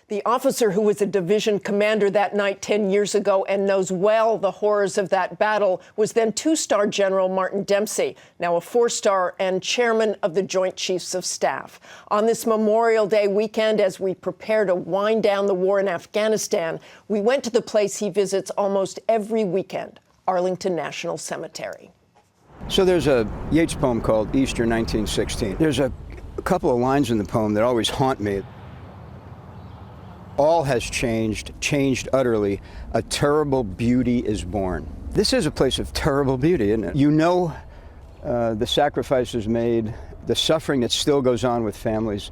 The officer who was a division commander that night 10 years ago and knows well the horrors of that battle was then two-star General Martin Dempsey, now a four-star and chairman of the Joint Chiefs of Staff. On this Memorial Day weekend, as we prepare to wind down the war in Afghanistan, we went to the place he visits almost every weekend, Arlington National Cemetery. So there's a Yeats poem called Easter 1916. There's a couple of lines in the poem that always haunt me. All has changed utterly. A terrible beauty is born. This is a place of terrible beauty, isn't it? You know the sacrifices made, the suffering that still goes on with families,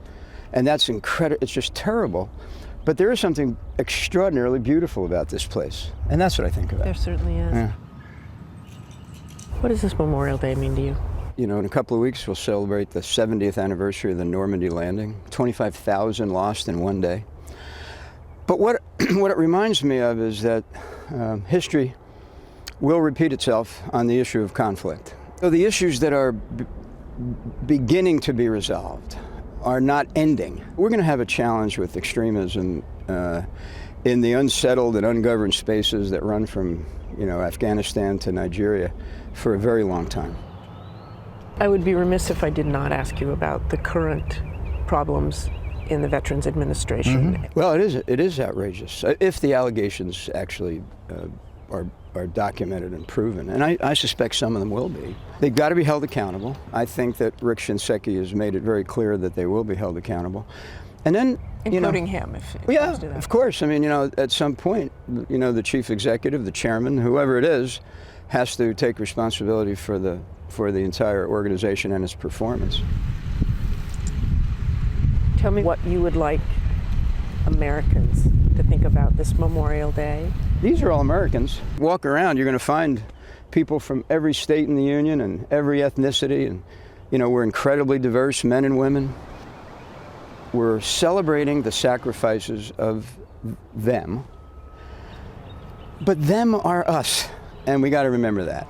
and that's incredible. It's just terrible. But there is something extraordinarily beautiful about this place, and that's what I think about. There certainly is. Yeah. What does this Memorial Day mean to you? You know, in a couple of weeks, we'll celebrate the 70th anniversary of the Normandy landing. 25,000 lost in one day. But what it reminds me of is that history will repeat itself on the issue of conflict. So the issues that are beginning to be resolved are not ending. We're going to have a challenge with extremism in the unsettled and ungoverned spaces that run from, Afghanistan to Nigeria for a very long time. I would be remiss if I did not ask you about the current problems in the Veterans Administration. Mm-hmm. Well, it is outrageous if the allegations actually are documented and proven, and I suspect some of them will be. They've got to be held accountable. I think that Rick Shinseki has made it very clear that they will be held accountable. And then, including him, if yeah, to that. Of course. I mean, at some point, the chief executive, the chairman, whoever it is, has to take responsibility for the entire organization and its performance. Tell me what you would like Americans to think about this Memorial Day. These are all Americans. Walk around, you're going to find people from every state in the Union and every ethnicity, and we're incredibly diverse, men and women. We're celebrating the sacrifices of them, but them are us, and we got to remember that.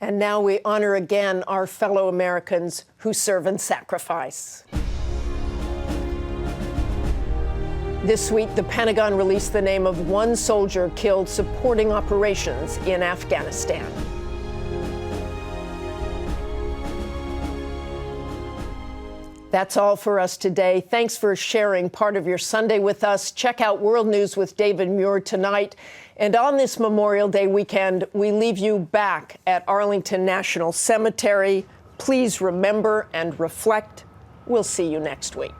And now we honor again our fellow Americans who serve and sacrifice. This week, the Pentagon released the name of one soldier killed supporting operations in Afghanistan. That's all for us today. Thanks for sharing part of your Sunday with us. Check out World News with David Muir tonight. And on this Memorial Day weekend, we leave you back at Arlington National Cemetery. Please remember and reflect. We'll see you next week.